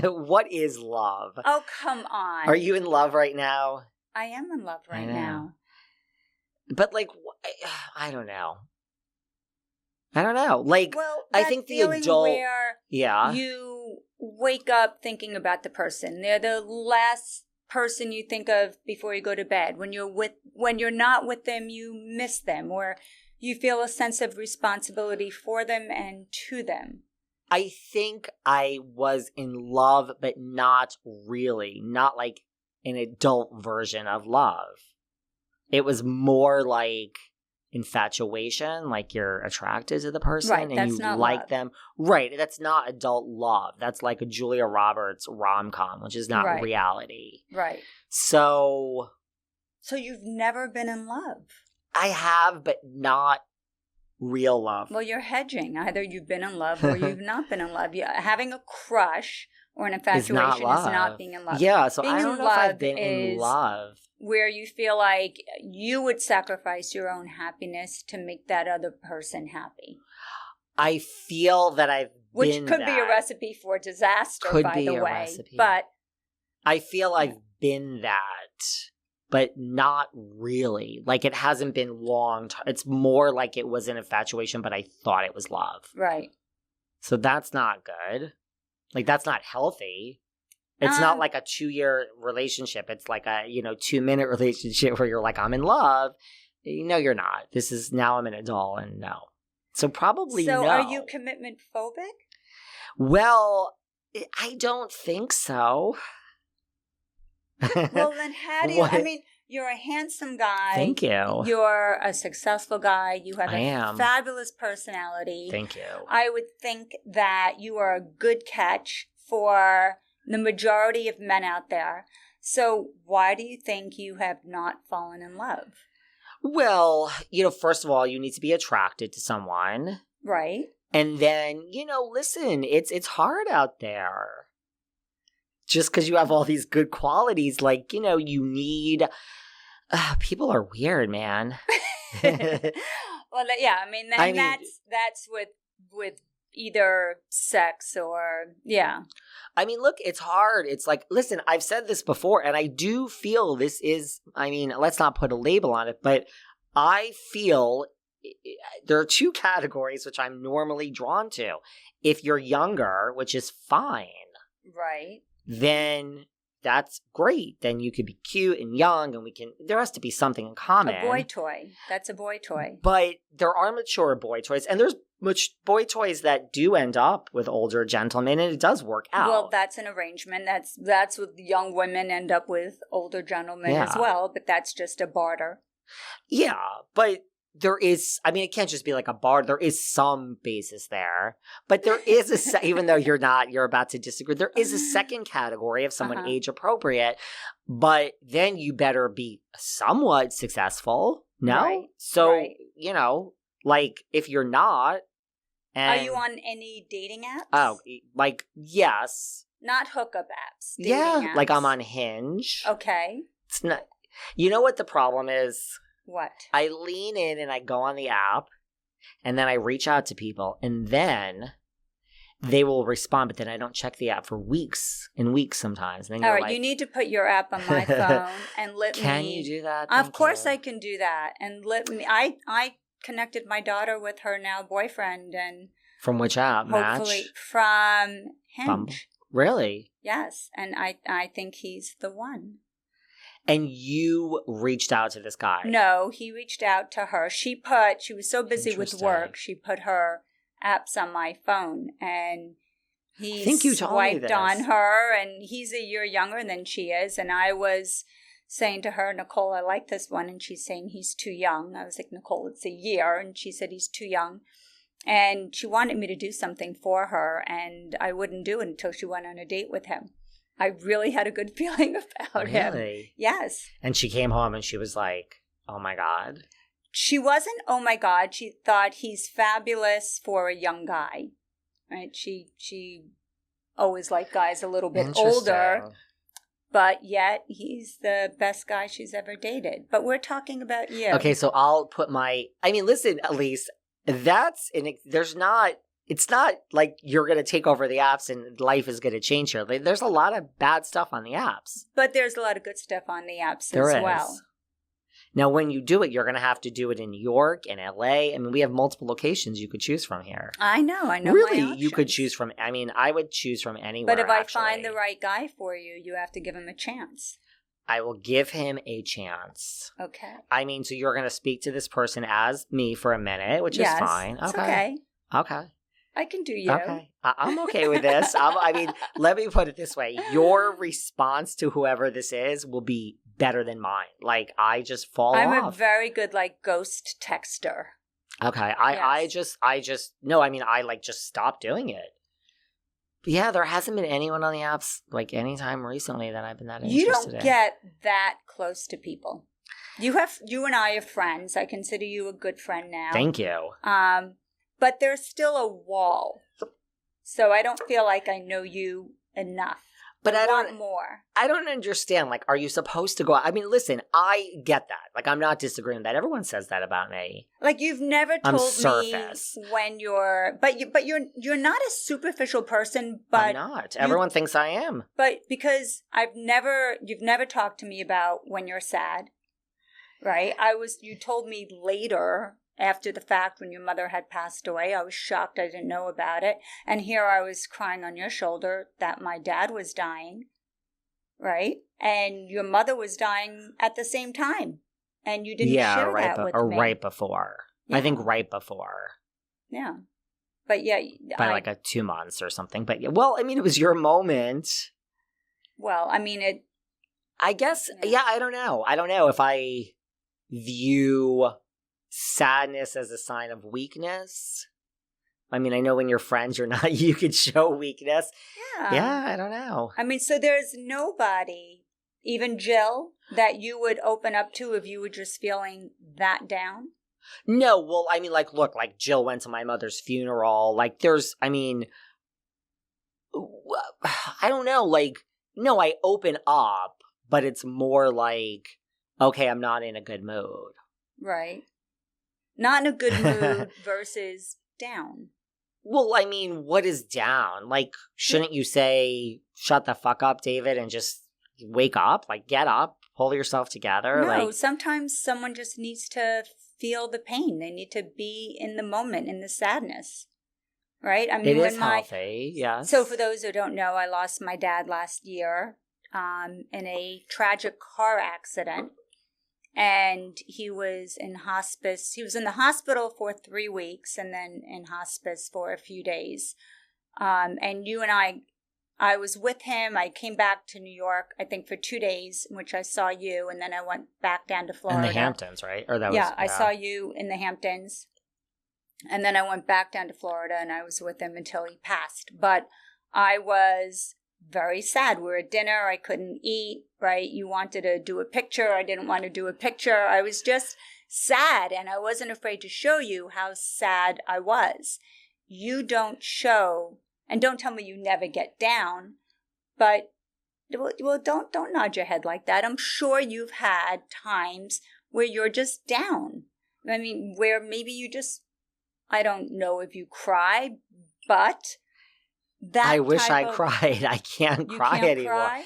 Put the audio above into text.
What is love? Oh, come on. Are you in love right now? I am in love right now. But like, I don't know. Like, well, I think the adult, where you wake up thinking about the person. They're the last person you think of before you go to bed. When you're not with them, you miss them, or you feel a sense of responsibility for them and to them. I think I was in love, but not really. Not like an adult version of love. It was more like infatuation, like you're attracted to the person and you like love. Them. Right, that's not adult love. That's like a Julia Roberts rom-com, which is not reality. Right. So you've never been in love? I have, but not real love. Well, you're hedging. Either you've been in love or you've not been in love. Having a crush or an infatuation is not being in love. Yeah, so I don't know if I've been in love. Where you feel like you would sacrifice your own happiness to make that other person happy. I feel that I've Which been could be a recipe for disaster, by the way. Recipe. But I feel I've been that, but not really. Like, it hasn't been long. It's more like it was an infatuation, but I thought it was love. Right. So that's not good. Like, that's not healthy. It's not like a 2-year relationship. It's like a, 2-minute relationship where you're like, I'm in love. No, you're not. This is, now I'm an adult, and no. So probably no. So are you commitment phobic? Well, I don't think so. Well, then how do you, I mean, you're a handsome guy. Thank you. You're a successful guy. You have a fabulous personality. Thank you. I would think that you are a good catch for the majority of men out there. So why do you think you have not fallen in love? Well, first of all, you need to be attracted to someone. Right. And then, listen, it's hard out there. Just because you have all these good qualities, like, you need... people are weird, man. Well, yeah, I mean, that's with either sex or, yeah. I mean, look, it's hard. It's like, listen, I've said this before, and I do feel this is, I mean, let's not put a label on it, but I feel there are 2 categories which I'm normally drawn to. If you're younger, which is fine. Right. Then that's great. Then you could be cute and young, and there has to be something in common. A boy toy. That's a boy toy. But there are mature boy toys, and there's boy toys that do end up with older gentlemen, and it does work out. Well, that's an arrangement. That's what young women end up with older gentlemen as well, but that's just a barter. Yeah, but there is, I mean, it can't just be like a barter. There is some basis there, but there is even though you're about to disagree, there is a second category of someone age appropriate, but then you better be somewhat successful. No? Right. So, like if you're not. Are you on any dating apps? Oh, like, yes. Not hookup apps. Apps. Like I'm on Hinge. Okay. It's not, you know what the problem is? What? I lean in and I go on the app, and then I reach out to people, and then they will respond, but then I don't check the app for weeks and weeks sometimes. And then all right, you need to put your app on my phone and let me. Can you do that? Of course I can do that. And let me, I connected my daughter with her now boyfriend, and from which app? Hopefully Match? From Hinge. Bumble. Really? Yes, and I think he's the one. And you reached out to this guy? No, he reached out to her. She was so busy with work, she put her apps on my phone, and he swiped on her, and he's a year younger than she is, and I was saying to her, Nicole, I like this one, and she's saying he's too young. I was like, Nicole, it's a year, and she said he's too young, and she wanted me to do something for her, and I wouldn't do it until she went on a date with him. I really had a good feeling about him. Really? Yes. And she came home and she was like, oh my God. She wasn't, oh my God. She thought he's fabulous for a young guy. Right? She always liked guys a little bit older. But yet he's the best guy she's ever dated. But we're talking about you. Okay, so I'll put listen, Elyse, there's not it's not like you're going to take over the apps and life is going to change here. There's a lot of bad stuff on the apps. But there's a lot of good stuff on the apps there as is. well. Now, when you do it, you're going to have to do it in New York and LA. I mean, we have multiple locations you could choose from here. I know. Really, you could choose from, I mean, I would choose from anywhere, But if actually. I find the right guy for you, you have to give him a chance. I will give him a chance. Okay. I mean, so you're going to speak to this person as me for a minute, which is fine. It's okay. Okay. I can do you. Okay. I'm okay with this. I mean, let me put it this way. Your response to whoever this is will be better than mine. Like, I just fall off. I'm a very good, like, ghost texter. Okay. I just stopped doing it. But yeah, there hasn't been anyone on the apps, like, anytime recently that I've been that interested in. You don't get that close to people. You and I are friends. I consider you a good friend now. Thank you. But there's still a wall. So I don't feel like I know you enough. But I want more. I don't understand. Like, are you supposed to go out? I mean, listen, I get that. Like, I'm not disagreeing with that. Everyone says that about me. Like, you've never told me when you're, but you're not a superficial person. But I'm not. Everyone thinks I am. But because you've never talked to me about when you're sad, right? You told me later. After the fact, when your mother had passed away, I was shocked I didn't know about it. And here I was crying on your shoulder that my dad was dying, right? And your mother was dying at the same time. And you didn't share that with me. Or right before. Yeah. I think right before. Yeah. But yeah. By like 2 months or something. But well, I mean, it was your moment. Well, I mean, I guess, I don't know. I don't know if I view sadness as a sign of weakness. I mean, I know when you're friends, you could show weakness. Yeah, I don't know. I mean, so there's nobody, even Jill, that you would open up to if you were just feeling that down? No, well, I mean, like, look, like Jill went to my mother's funeral. Like, I don't know. Like, no, I open up, but it's more like, okay, I'm not in a good mood. Right. Not in a good mood versus down. Well, I mean, what is down? Like, shouldn't you say, shut the fuck up, David, and just wake up? Like, get up, pull yourself together? No, sometimes someone just needs to feel the pain. They need to be in the moment, in the sadness. Right? I mean, it is healthy, yes. So for those who don't know, I lost my dad last year in a tragic car accident. And he was in hospice. He was in the hospital for 3 weeks and then in hospice for a few days. And you and I was with him. I came back to New York, I think, for 2 days, in which I saw you. And then I went back down to Florida. In the Hamptons, right? I saw you in the Hamptons. And then I went back down to Florida and I was with him until he passed. But I was very sad. We were at dinner. I couldn't eat, right? You wanted to do a picture. I didn't want to do a picture. I was just sad, and I wasn't afraid to show you how sad I was. You don't show, and don't tell me you never get down, but, well, don't nod your head like that. I'm sure you've had times where you're just down. I mean, where maybe you just, I don't know if you cry, but... I wish I cried. I can't cry anymore. Cry?